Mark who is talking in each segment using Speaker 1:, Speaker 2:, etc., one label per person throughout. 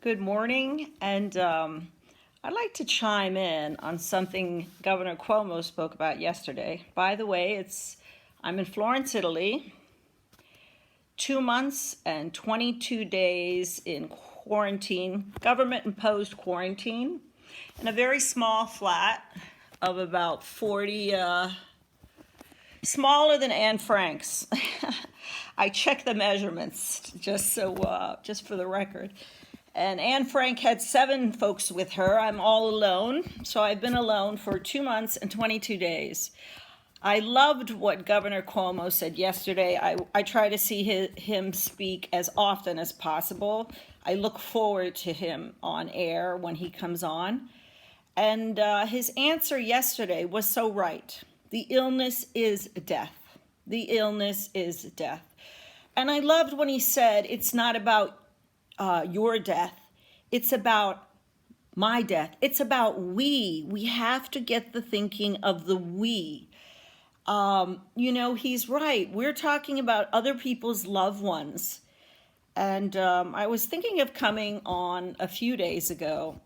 Speaker 1: Good morning, and I'd like to chime in on something Governor Cuomo spoke about yesterday. By the way, I'm in Florence, Italy, 2 months and 22 days in quarantine, government-imposed quarantine, in a very small flat of about 40, smaller than Anne Frank's. I checked the measurements just for the record. And Anne Frank had 7 folks with her. I'm all alone. So I've been alone for 2 months and 22 days. I loved what Governor Cuomo said yesterday. I try to see him speak as often as possible. I look forward to him on air when he comes on. And his answer yesterday was so right. The illness is death. The illness is death. And I loved when he said, it's not about your death. It's about my death. It's about we. We have to get the thinking of the we. He's right. We're talking about other people's loved ones. And I was thinking of coming on a few days ago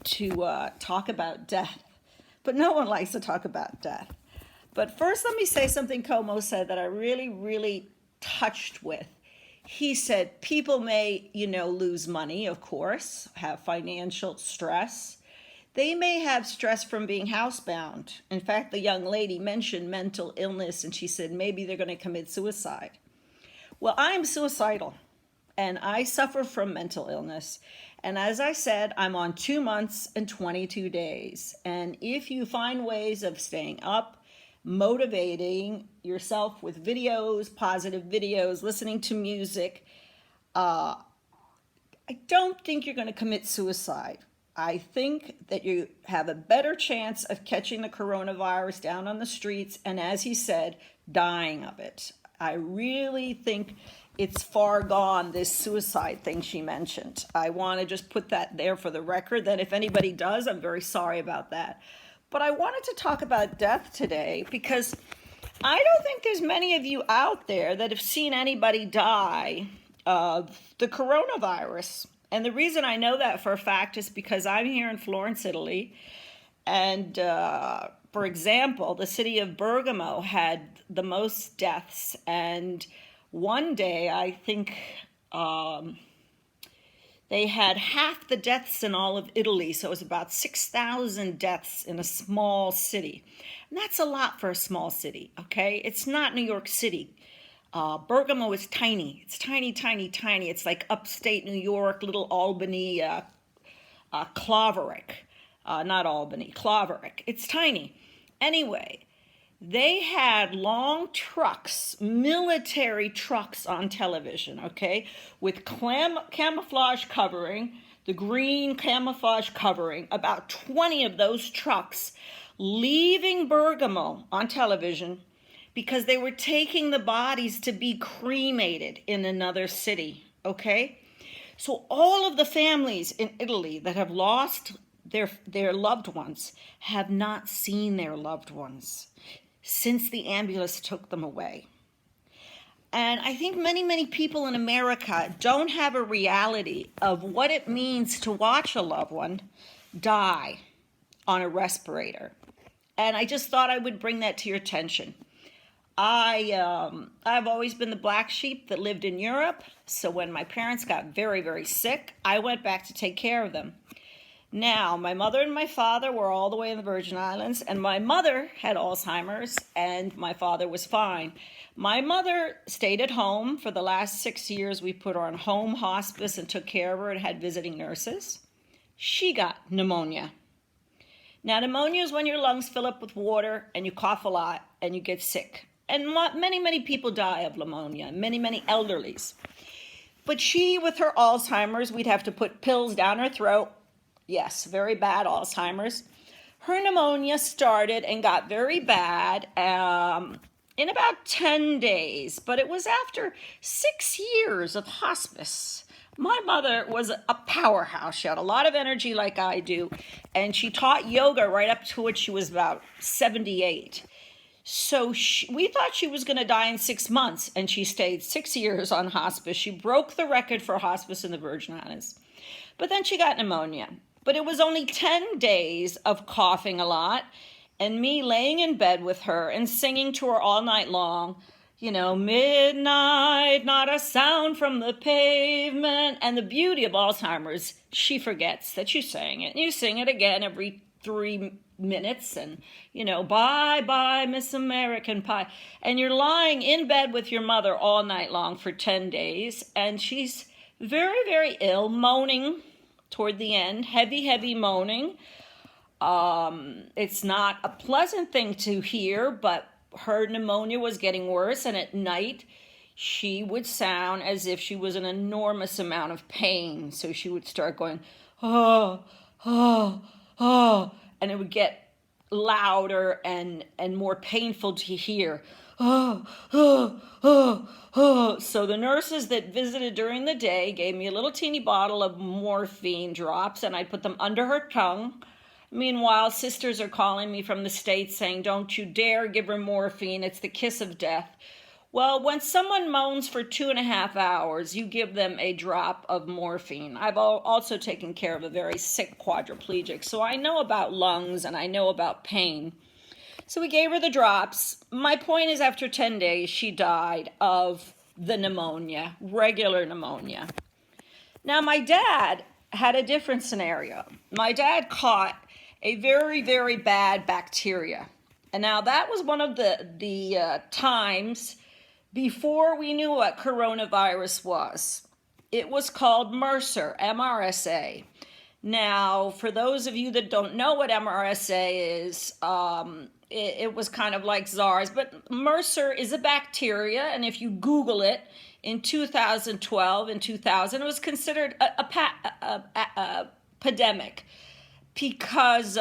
Speaker 1: to talk about death. But no one likes to talk about death. But first, let me say something Cuomo said that I really, really touched with. He said people may, lose money, of course, have financial stress. They may have stress from being housebound. In fact, the young lady mentioned mental illness, and she said maybe they're going to commit suicide. Well, I am suicidal, and I suffer from mental illness. And as I said, I'm on 2 months and 22 days. And if you find ways of staying up, motivating yourself with videos, positive videos, listening to music, I don't think you're going to commit suicide. I think that you have a better chance of catching the coronavirus down on the streets and, as he said, dying of it. I really think it's far gone, this suicide thing she mentioned. I want to just put that there for the record, that if anybody does, I'm very sorry about that. But I wanted to talk about death today because I don't think there's many of you out there that have seen anybody die of the coronavirus. And the reason I know that for a fact is because I'm here in Florence, Italy. And for example, the city of Bergamo had the most deaths. And one day, I think they had half the deaths in all of Italy, so it was about 6,000 deaths in a small city. And that's a lot for a small city, okay? It's not New York City. Bergamo is tiny. It's tiny, tiny, tiny. It's like upstate New York, little Albany, Claverick. Not Albany, Claverick. It's tiny. Anyway, they had long trucks, military trucks on television, okay, with camouflage covering, the green camouflage covering, about 20 of those trucks leaving Bergamo on television because they were taking the bodies to be cremated in another city, okay? So all of the families in Italy that have lost their loved ones have not seen their loved ones since the ambulance took them away. And I think many, many people in America don't have a reality of what it means to watch a loved one die on a respirator. And I just thought I would bring that to your attention. I've always been the black sheep that lived in Europe. So when my parents got very, very sick, I went back to take care of them. Now, my mother and my father were all the way in the Virgin Islands, and my mother had Alzheimer's, and my father was fine. My mother stayed at home for the last 6 years. We put her on home hospice and took care of her and had visiting nurses. She got pneumonia. Now, pneumonia is when your lungs fill up with water and you cough a lot and you get sick. And many, many people die of pneumonia, many, many elderlies. But she, with her Alzheimer's, we'd have to put pills down her throat. Yes, very bad Alzheimer's. Her pneumonia started and got very bad in about 10 days, but it was after 6 years of hospice. My mother was a powerhouse. She had a lot of energy like I do, and she taught yoga right up to when she was about 78. So we thought she was going to die in 6 months, and she stayed 6 years on hospice. She broke the record for hospice in the Virgin Islands. But then she got pneumonia. But it was only 10 days of coughing a lot and me laying in bed with her and singing to her all night long, midnight, not a sound from the pavement. And the beauty of Alzheimer's, she forgets that you sang it. And you sing it again every 3 minutes and, bye, bye, Miss American Pie. And you're lying in bed with your mother all night long for 10 days. And she's very, very ill, moaning toward the end, heavy, heavy moaning. It's not a pleasant thing to hear, but her pneumonia was getting worse. And at night, she would sound as if she was in an enormous amount of pain. So she would start going, oh, oh, oh, and it would get louder and more painful to hear. Oh, oh, oh, oh. So the nurses that visited during the day gave me a little teeny bottle of morphine drops, and I put them under her tongue. Meanwhile, sisters are calling me from the States saying, don't you dare give her morphine. It's the kiss of death. Well, when someone moans for 2.5 hours, you give them a drop of morphine. I've also taken care of a very sick quadriplegic, so I know about lungs and I know about pain. So we gave her the drops. My point is, after 10 days, she died of the pneumonia, regular pneumonia. Now, my dad had a different scenario. My dad caught a very, very bad bacteria. And now that was one of the times before we knew what coronavirus was. It was called MRSA. Now, for those of you that don't know what MRSA is, it was kind of like SARS, but MRSA is a bacteria, and if you Google it, in 2012 and 2000, it was considered a pandemic because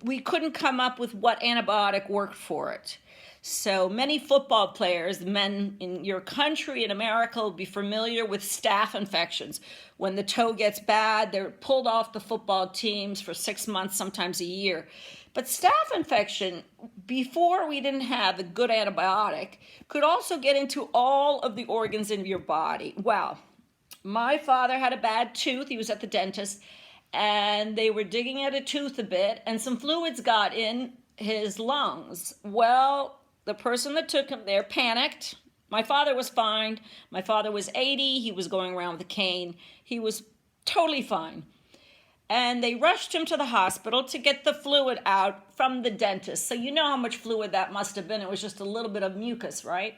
Speaker 1: we couldn't come up with what antibiotic worked for it. So many football players, men in your country, in America, will be familiar with staph infections. When the toe gets bad, they're pulled off the football teams for 6 months, sometimes a year. But staph infection, before we didn't have a good antibiotic, could also get into all of the organs in your body. Well, my father had a bad tooth. He was at the dentist, and they were digging at a tooth a bit, and some fluids got in his lungs. Well, the person that took him there panicked. My father was fine. My father was 80. He was going around with a cane. He was totally fine. And they rushed him to the hospital to get the fluid out from the dentist. So you know how much fluid that must have been. It was just a little bit of mucus, right?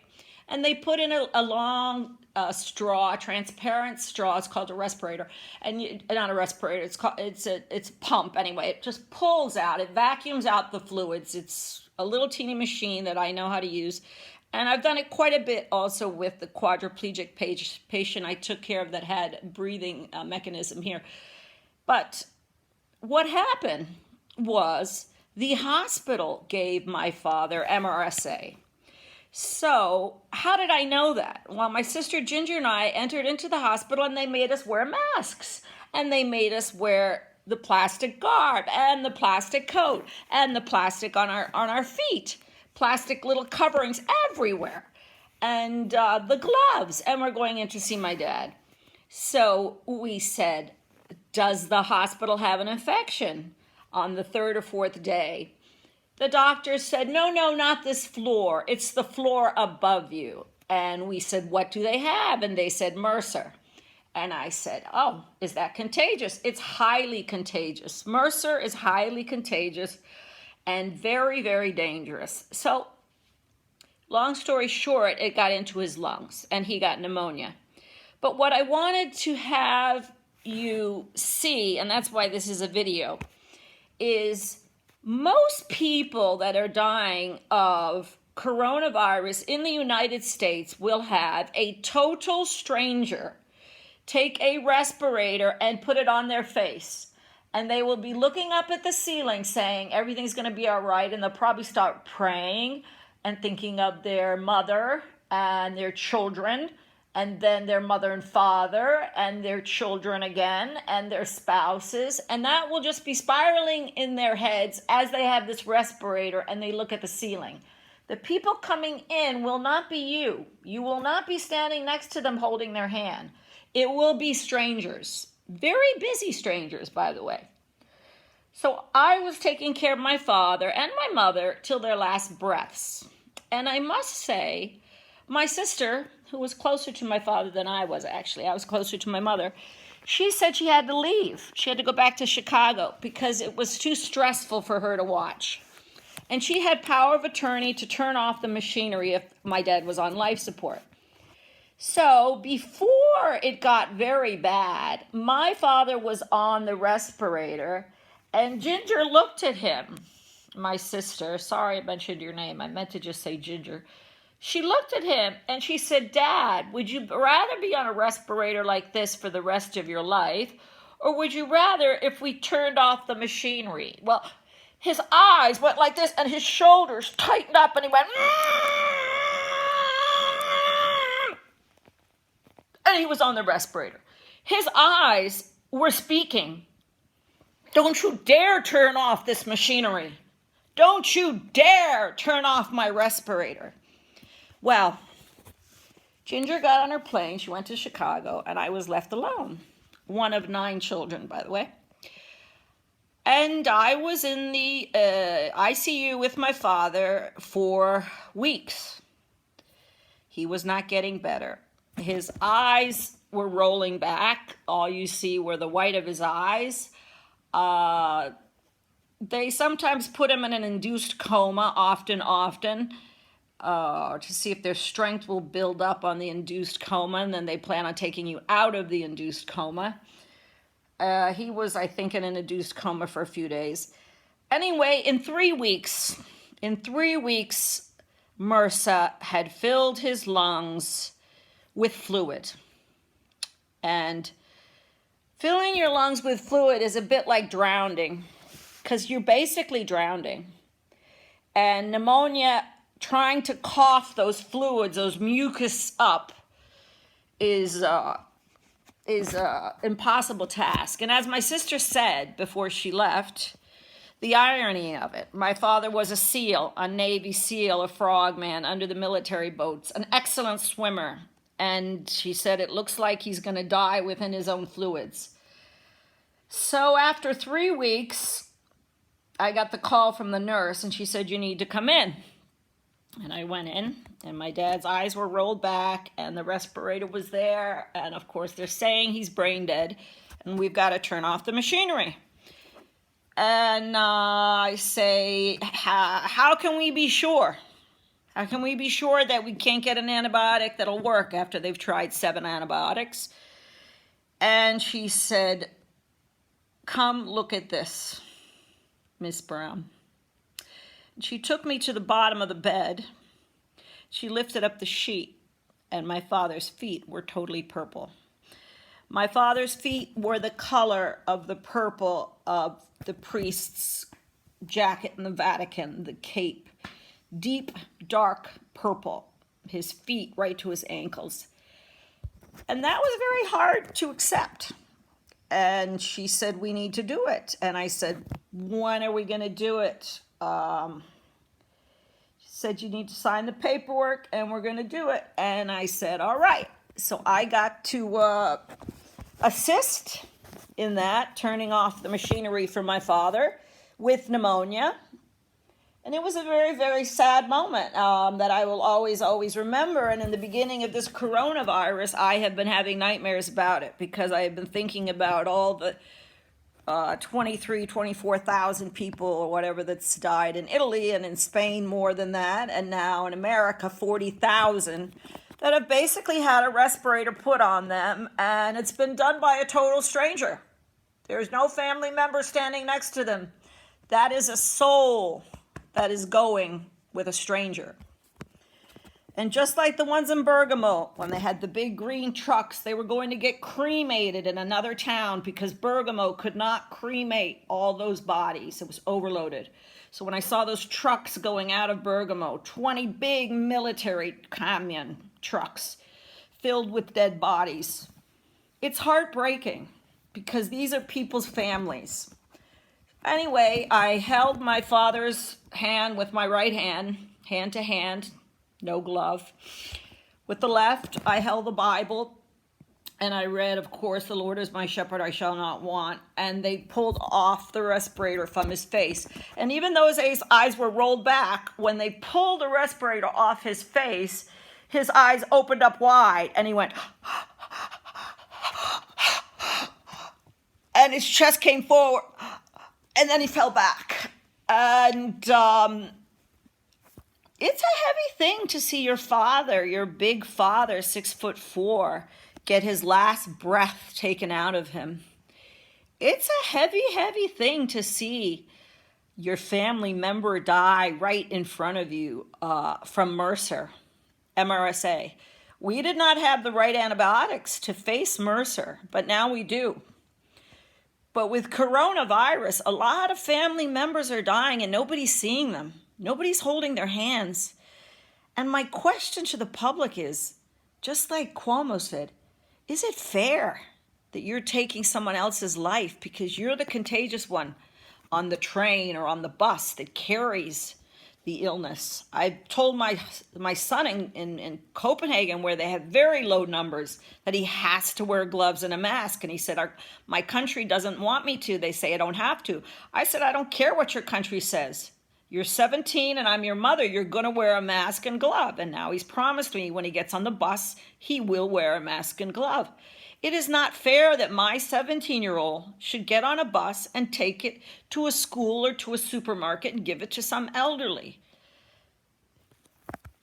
Speaker 1: And they put in a long straw, transparent straw. It's called a respirator, and not a respirator. It's a pump anyway. It just pulls out. It vacuums out the fluids. It's a little teeny machine that I know how to use, and I've done it quite a bit also with the quadriplegic patient I took care of that had breathing mechanism here. But what happened was the hospital gave my father MRSA. So how did I know that? Well, my sister Ginger and I entered into the hospital, and they made us wear masks, and they made us wear the plastic garb and the plastic coat and the plastic on our feet, plastic little coverings everywhere, and the gloves. And we're going in to see my dad. So we said, does the hospital have an infection on the 3rd or 4th day? The doctor said, no, not this floor. It's the floor above you. And we said, what do they have? And they said, MRSA. And I said, oh, is that contagious? It's highly contagious. MRSA is highly contagious and very, very dangerous. So long story short, it got into his lungs and he got pneumonia. But what I wanted to have you see, and that's why this is a video, is most people that are dying of coronavirus in the United States will have a total stranger take a respirator and put it on their face. And they will be looking up at the ceiling saying everything's going to be all right. And they'll probably start praying and thinking of their mother and their children, and then their mother and father and their children again and their spouses. And that will just be spiraling in their heads as they have this respirator and they look at the ceiling. The people coming in will not be you. You will not be standing next to them holding their hand. It will be strangers. Very busy strangers, by the way. So I was taking care of my father and my mother till their last breaths. And I must say, my sister, who was closer to my father than I was, actually, I was closer to my mother, she said she had to leave. She had to go back to Chicago because it was too stressful for her to watch. And she had power of attorney to turn off the machinery if my dad was on life support. So before it got very bad, my father was on the respirator, and Ginger looked at him, my sister. Sorry I mentioned your name. I meant to just say Ginger. She looked at him and she said, Dad, would you rather be on a respirator like this for the rest of your life, or would you rather if we turned off the machinery? Well, his eyes went like this and his shoulders tightened up and he went, and he was on the respirator. His eyes were speaking. Don't you dare turn off this machinery. Don't you dare turn off my respirator. Well, Ginger got on her plane. She went to Chicago and I was left alone. One of 9 children, by the way. And I was in the ICU with my father for weeks. He was not getting better. His eyes were rolling back. All you see were the white of his eyes. They sometimes put him in an induced coma, often, to see if their strength will build up on the induced coma, and then they plan on taking you out of the induced coma. He was, I think, in an induced coma for a few days. Anyway, in 3 weeks, MRSA had filled his lungs with fluid. And filling your lungs with fluid is a bit like drowning, because you're basically drowning. And pneumonia, trying to cough those fluids, those mucus up, is an impossible task. And as my sister said before she left, the irony of it, my father was a SEAL, a Navy SEAL, a frogman under the military boats, an excellent swimmer. And she said it looks like he's going to die within his own fluids. So after 3 weeks, I got the call from the nurse and she said, you need to come in. And I went in, and my dad's eyes were rolled back, and the respirator was there. And, of course, they're saying he's brain dead, and we've got to turn off the machinery. And I say, how can we be sure? How can we be sure that we can't get an antibiotic that'll work after they've tried 7 antibiotics? And she said, come look at this, Miss Brown. She took me to the bottom of the bed. She lifted up the sheet, and my father's feet were totally purple. My father's feet were the color of the purple of the priest's jacket in the Vatican, the cape. Deep, dark purple, his feet right to his ankles. And that was very hard to accept. And she said, we need to do it. And I said, when are we going to do it? She said, you need to sign the paperwork and we're going to do it. And I said, all right. So I got to assist in that, turning off the machinery for my father with pneumonia. And it was a very, very sad moment that I will always, always remember. And in the beginning of this coronavirus, I have been having nightmares about it because I have been thinking about all the 24,000 people or whatever that's died in Italy, and in Spain more than that, and now in America 40,000 that have basically had a respirator put on them, and it's been done by a total stranger. There's no family member standing next to them. That is a soul that is going with a stranger. And just like the ones in Bergamo, when they had the big green trucks, they were going to get cremated in another town because Bergamo could not cremate all those bodies. It was overloaded. So when I saw those trucks going out of Bergamo, 20 big military camion trucks filled with dead bodies, it's heartbreaking because these are people's families. Anyway, I held my father's hand with my right hand, hand to hand, no glove. With the left, I held the Bible, and I read, of course, "The Lord is my shepherd, I shall not want." And they pulled off the respirator from his face. And even though his eyes were rolled back, when they pulled the respirator off his face, his eyes opened up wide, and he went, and his chest came forward, and then he fell back. And it's a heavy thing to see your father, your big father, 6'4", get his last breath taken out of him. It's a heavy, heavy thing to see your family member die right in front of you from MRSA. We did not have the right antibiotics to face MRSA, but now we do. But with coronavirus, a lot of family members are dying and nobody's seeing them. Nobody's holding their hands. And my question to the public is, just like Cuomo said, is it fair that you're taking someone else's life because you're the contagious one on the train or on the bus that carries the illness? I told my son in Copenhagen, where they have very low numbers, that he has to wear gloves and a mask. And he said, my country doesn't want me to. They say I don't have to. I said, I don't care what your country says. You're 17 and I'm your mother. You're going to wear a mask and glove. And now he's promised me when he gets on the bus, he will wear a mask and glove. It is not fair that my 17-year-old should get on a bus and take it to a school or to a supermarket and give it to some elderly.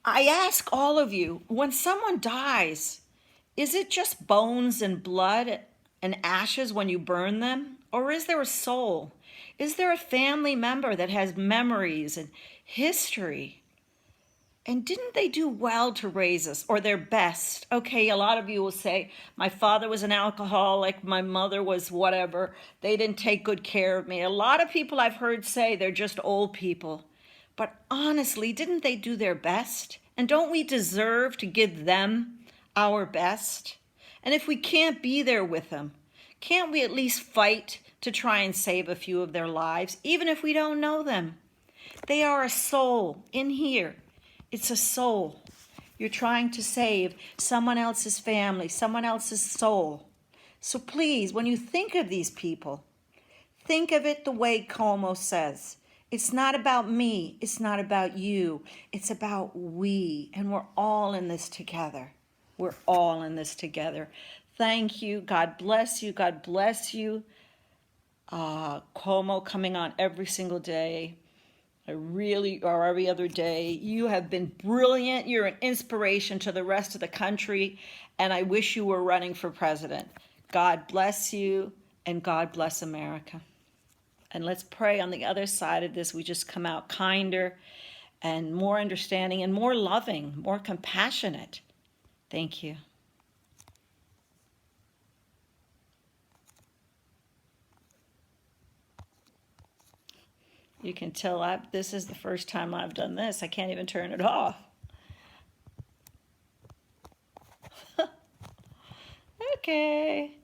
Speaker 1: I ask all of you, when someone dies, is it just bones and blood and ashes when you burn them? Or is there a soul? Is there a family member that has memories and history? And didn't they do well to raise us, or their best? Okay, a lot of you will say, my father was an alcoholic, my mother was whatever. They didn't take good care of me. A lot of people I've heard say they're just old people. But honestly, didn't they do their best? And don't we deserve to give them our best? And if we can't be there with them, can't we at least fight to try and save a few of their lives, even if we don't know them? They are a soul in here. It's a soul. You're trying to save someone else's family, someone else's soul. So please, when you think of these people, think of it the way Cuomo says. It's not about me. It's not about you. It's about we. And we're all in this together. We're all in this together. Thank you. God bless you. God bless you. Cuomo coming on every single day. Or every other day. You have been brilliant. You're an inspiration to the rest of the country. And I wish you were running for president. God bless you, and God bless America. And let's pray on the other side of this, we just come out kinder and more understanding and more loving, more compassionate. Thank you. You can tell this is the first time I've done this. I can't even turn it off. Okay.